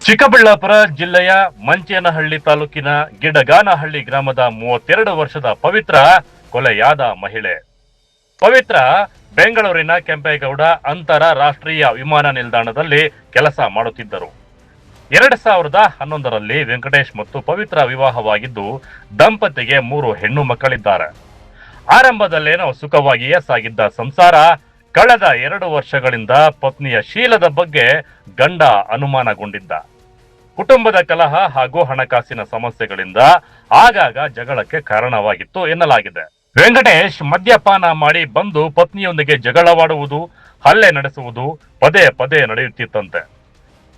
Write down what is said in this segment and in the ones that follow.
ಚಿಕ್ಕಬಳ್ಳಾಪುರ ಜಿಲ್ಲೆಯ ಮಂಚೇನಹಳ್ಳಿ ತಾಲೂಕಿನ ಗಿಡಗಾನಹಳ್ಳಿ ಗ್ರಾಮದ 32 ವರ್ಷದ ಪವಿತ್ರ ಕೊಲೆಯಾದ ಮಹಿಳೆ. ಪವಿತ್ರ ಬೆಂಗಳೂರಿನ ಕೆಂಪೇಗೌಡ ಅಂತಾರಾಷ್ಟ್ರೀಯ ವಿಮಾನ ನಿಲ್ದಾಣದಲ್ಲಿ ಕೆಲಸ ಮಾಡುತ್ತಿದ್ದರು. 2011ರಲ್ಲಿ ವೆಂಕಟೇಶ್ ಮತ್ತು ಪವಿತ್ರ ವಿವಾಹವಾಗಿದ್ದು ದಂಪತಿಗೆ 3 ಹೆಣ್ಣು ಮಕ್ಕಳಿದ್ದಾರೆ. ಆರಂಭದಲ್ಲೇನೋ ಸುಖವಾಗಿಯೇ ಸಾಗಿದ್ದ ಸಂಸಾರ ಕಳೆದ 2 ವರ್ಷಗಳಿಂದ ಪತ್ನಿಯ ಶೀಲದ ಬಗ್ಗೆ ಗಂಡ ಅನುಮಾನಗೊಂಡಿದ್ದ. ಕುಟುಂಬದ ಕಲಹ ಹಾಗೂ ಹಣಕಾಸಿನ ಸಮಸ್ಯೆಗಳಿಂದ ಆಗಾಗ ಜಗಳಕ್ಕೆ ಕಾರಣವಾಗಿತ್ತು ಎನ್ನಲಾಗಿದೆ. ವೆಂಕಟೇಶ್ ಮದ್ಯಪಾನ ಮಾಡಿ ಬಂದು ಪತ್ನಿಯೊಂದಿಗೆ ಜಗಳವಾಡುವುದು, ಹಲ್ಲೆ ನಡೆಸುವುದು ಪದೇ ಪದೇ ನಡೆಯುತ್ತಿತ್ತಂತೆ.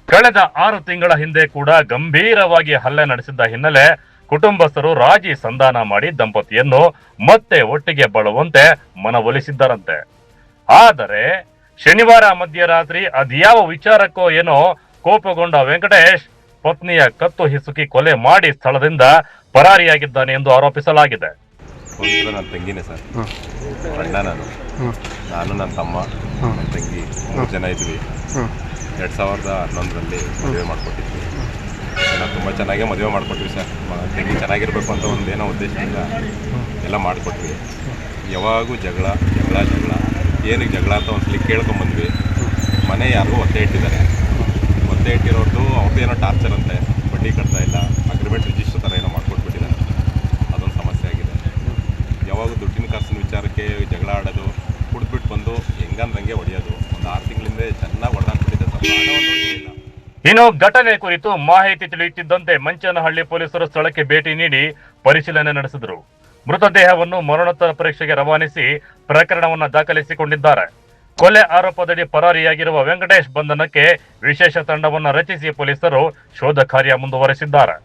ಕಳೆದ 6 ತಿಂಗಳ ಹಿಂದೆ ಕೂಡ ಗಂಭೀರವಾಗಿ ಹಲ್ಲೆ ನಡೆಸಿದ್ದ ಹಿನ್ನೆಲೆ ಕುಟುಂಬಸ್ಥರು ರಾಜಿ ಸಂಧಾನ ಮಾಡಿ ದಂಪತಿಯನ್ನು ಮತ್ತೆ ಒಟ್ಟಿಗೆ ಬಾಳುವಂತೆ ಮನವೊಲಿಸಿದ್ದರಂತೆ. ಆದರೆ ಶನಿವಾರ ಮಧ್ಯರಾತ್ರಿ ಅದ್ಯಾವ ವಿಚಾರಕ್ಕೋ ಏನೋ ಕೋಪಗೊಂಡ ವೆಂಕಟೇಶ್ ಪತ್ನಿಯ ಕತ್ತು ಹಿಸುಕಿ ಕೊಲೆ ಮಾಡಿ ಸ್ಥಳದಿಂದ ಪರಾರಿಯಾಗಿದ್ದಾನೆ ಎಂದು ಆರೋಪಿಸಲಾಗಿದೆ. ನನ್ನ ತಂಗಿನೇ ಸರ್, ಅಣ್ಣ ನಾನು ನನ್ನ ತಮ್ಮ ನನ್ನ ತಂಗಿ 3 ಜನ ಇದ್ವಿ. 2011ರಲ್ಲಿ ಮದುವೆ ಮಾಡಿಕೊಟ್ಟಿದ್ವಿ. ಎಲ್ಲ ತುಂಬ ಚೆನ್ನಾಗೇ ಮದುವೆ ಮಾಡಿಕೊಟ್ವಿ ಸರ್. ತಂಗಿ ಚೆನ್ನಾಗಿರ್ಬೇಕು ಅಂತ ಒಂದೇನೋ ಉದ್ದೇಶದಿಂದ ಎಲ್ಲ ಮಾಡಿಕೊಟ್ವಿ. ಯಾವಾಗೂ ಜಗಳ ಏನಕ್ಕೆ ಜಗಳ ಅಂತ ಒಂದ್ಸಲಿ ಕೇಳ್ಕೊಂಬಂದ್ವಿ. ಮನೆ ಯಾರಿಗೂ ಒತ್ತೆ ಇಟ್ಟಿದ್ದಾರೆ. ಒತ್ತೆ ಇಟ್ಟಿರೋದು ಅವ್ರದ್ದೇನೋ ಟಾರ್ಚರ್ ಅಂತೆ, ಬಡ್ಡಿ ಕಟ್ತಾ ಇಲ್ಲ, ಅಗ್ರಿಮೆಂಟ್ ರಿಜಿಸ್ಟರ್ ಥರ ಏನೋ ಮಾಡಿಕೊಟ್ಬಿಟ್ಟಿದ್ದಾರೆ. ಅದೊಂದು ಸಮಸ್ಯೆ ಆಗಿದೆ. ಯಾವಾಗ ದುಡ್ಡಿನ ಕಾಸಿನ ವಿಚಾರಕ್ಕೆ ಜಗಳ ಆಡೋದು, ಕುಡಿದ್ಬಿಟ್ಟು ಬಂದು ಹೆಂಗಂದಂಗೆ ಹೊಡೆಯೋದು. ಒಂದು 6 ತಿಂಗಳಿಂದ ಚೆನ್ನಾಗಿ ಹೊಡೆದಾಕ್ಬಿಟ್ಟಿದೆ ಸರ್. ಇನ್ನು ಘಟನೆ ಕುರಿತು ಮಾಹಿತಿ ತಿಳಿಯುತ್ತಿದ್ದಂತೆ ಮಂಚೇನಹಳ್ಳಿ ಪೊಲೀಸರು ಸ್ಥಳಕ್ಕೆ ಭೇಟಿ ನೀಡಿ ಪರಿಶೀಲನೆ ನಡೆಸಿದರು. ಮೃತದೇಹವನ್ನು ಮರಣೋತ್ತರ ಪರೀಕ್ಷೆಗೆ ರವಾನಿಸಿ ಪ್ರಕರಣವನ್ನು ದಾಖಲಿಸಿಕೊಂಡಿದ್ದಾರೆ. ಕೊಲೆ ಆರೋಪದಡಿ ಪರಾರಿಯಾಗಿರುವ ವೆಂಕಟೇಶ್ ಬಂಧನಕ್ಕೆ ವಿಶೇಷ ತಂಡವನ್ನು ರಚಿಸಿ ಪೊಲೀಸರು ಶೋಧ ಕಾರ್ಯ ಮುಂದುವರೆಸಿದ್ದಾರೆ.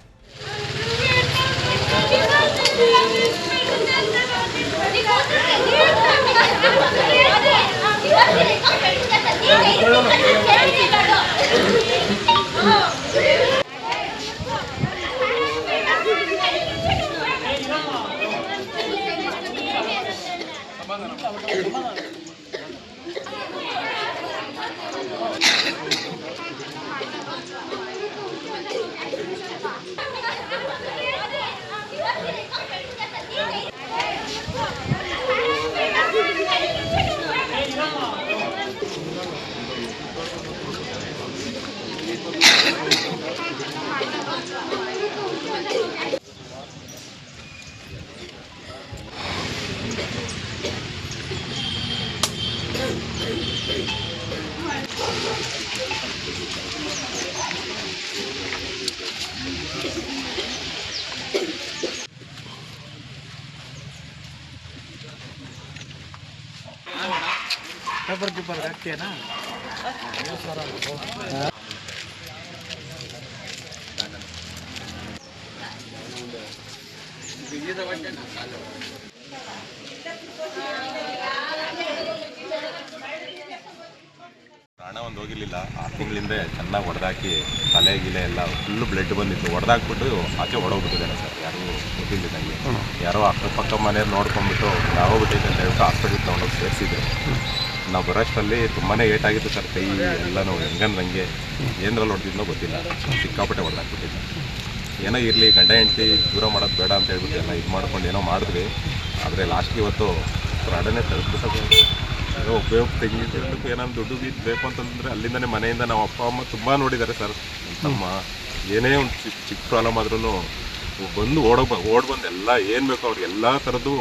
ಪ್ರಾಣ ಒಂದು ಹೋಗಿರಲಿಲ್ಲ. 6 ತಿಂಗಳಿಂದ ಚೆನ್ನಾಗಿ ಹೊಡೆದಾಕಿ ತಲೆ ಗಿಲೆ ಎಲ್ಲ ಫುಲ್ಲು ಬ್ಲಡ್ ಬಂದಿತ್ತು. ಹೊಡೆದಾಕ್ಬಿಟ್ಟು ಆಚೆ ಹೊಡೋಗ್ಬಿಟ್ಟಿದ್ದಾನೆ ಸರ್. ಯಾರು ಗೊತ್ತಿಲ್ಲ ನನಗೆ. ಯಾರೋ ಅಕ್ಕಪಕ್ಕ ಮನೆಯವ್ರು ನೋಡ್ಕೊಂಡ್ಬಿಟ್ಟು ನಾವೋಗ್ಬಿಟ್ಟೈತೆ ಅಂತ ಹೇಳ್ಬಿಟ್ಟು ಹಾಸ್ಪಿಟ್ಲಿಗೆ ತೊಗೊಂಡೋಗಿ ಸೇರಿಸಿದ್ರು. ನಾವು ಬರೋಷ್ಟರಲ್ಲಿ ತುಂಬಾ ಏಟಾಗಿತ್ತು ಸರ್. ಕೈ ಎಲ್ಲನೂ ಹೆಂಗಂದಂಗೆ ಏನರಲ್ಲಿ ಹೊಡೆದಿದ್ನೋ ಗೊತ್ತಿಲ್ಲ. ಸಿಕ್ಕಾಪಟ್ಟೆ ಹೊಡೆದಾಕ್ಬಿಟ್ಟಿದ್ದೆ. ಏನೋ ಇರಲಿ, ಗಂಡ ಹೆಂಡತಿ ದೂರ ಮಾಡೋದು ಬೇಡ ಅಂತ ಹೇಳ್ಬಿಟ್ಟು ಎಲ್ಲ ಇದು ಮಾಡ್ಕೊಂಡು ಏನೋ ಮಾಡಿದ್ವಿ. ಆದರೆ ಲಾಸ್ಟ್ಗೆ ಇವತ್ತು ಪ್ರಾಣನೇ ತರಿಸ್ಬಿಟ್ಟು ಒಬ್ಬೇ ತೆಂಗಿ ತಿನ್ನೋದಕ್ಕೂ ಏನಾದ್ರು ದುಡ್ಡು ಬೇಕು ಅಂತಂದರೆ ಅಲ್ಲಿಂದನೇ ಮನೆಯಿಂದ ನಾವು ಅಪ್ಪ ಅಮ್ಮ ತುಂಬ ನೋಡಿದ್ದಾರೆ ಸರ್. ನಮ್ಮ ಏನೇ ಒಂದು ಚಿಕ್ಕ ಪ್ರಾಬ್ಲಮ್ ಆದ್ರೂ ಬಂದು ಓಡ್ಬಂದು ಎಲ್ಲ ಏನು ಬೇಕೋ ಅವ್ರಿಗೆ ಎಲ್ಲ ಥರದ್ದು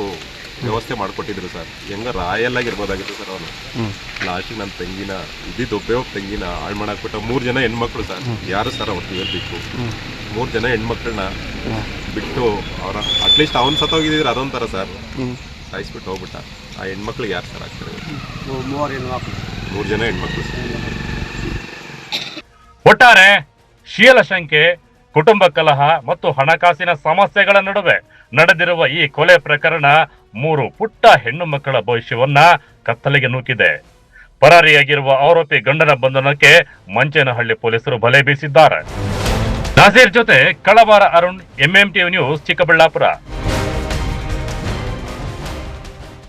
ವ್ಯವಸ್ಥೆ ಮಾಡಿಕೊಟ್ಟಿದ್ರು ಸರ್. ಹೆಂಗ ರಾಯಲ್ಲಾಗಿರ್ಬೋದಾಗಿತ್ತು ಸರ್ ಅವನು. ಲಾಸ್ಟಿಗೆ ನನ್ನ ತಂಗಿನ ಒಬ್ಬೇ ತಂಗಿನ ಹಾಳು ಮಾಡಾಕ್ಬಿಟ್ಟು 3 ಜನ ಹೆಣ್ಮಕ್ಳು ಸರ್. ಯಾರು ಸರ್ ಅವ್ರಿಗೆ ಹೇಳ್ಬೇಕು? 3 ಜನ ಹೆಣ್ಮಕ್ಳನ್ನ ಬಿಟ್ಟು ಅವರ ಅಟ್ಲೀಸ್ಟ್ ಅವ್ನು ಸತ್ತೋಗಿದ್ರೆ ಅದೊಂಥರ ಸರ್. ಸಾಯಿಸ್ಬಿಟ್ಟು ಹೋಗ್ಬಿಟ್ಟ. ಆ ಹೆಣ್ಮಕ್ಳಿಗೆ ಯಾರು ಸರ್ ಆಗ್ತಾರೆ? 3 ಜನ ಹೆಣ್ಮಕ್ಳು. ಒಟ್ಟಾರೆ ಶೀಲಶಂಕೆ, ಕುಟುಂಬ ಕಲಹ ಮತ್ತು ಹಣಕಾಸಿನ ಸಮಸ್ಯೆಗಳ ನಡುವೆ ನಡೆದಿರುವ ಈ ಕೊಲೆ ಪ್ರಕರಣ 3 ಪುಟ್ಟ ಹೆಣ್ಣು ಮಕ್ಕಳ ಭವಿಷ್ಯವನ್ನ ಕತ್ತಲೆಗೆ ನೂಕಿದೆ. ಪರಾರಿಯಾಗಿರುವ ಆರೋಪಿ ಗಂಡನ ಬಂಧನಕ್ಕೆ ಮಂಚೇನಹಳ್ಳಿ ಪೊಲೀಸರು ಬಲೆ ಬೀಸಿದ್ದಾರೆ. ನಾಸೀರ್ ಜೊತೆ ಕಳವಾರ ಅರುಣ್, MMTV ನ್ಯೂಸ್, ಚಿಕ್ಕಬಳ್ಳಾಪುರ.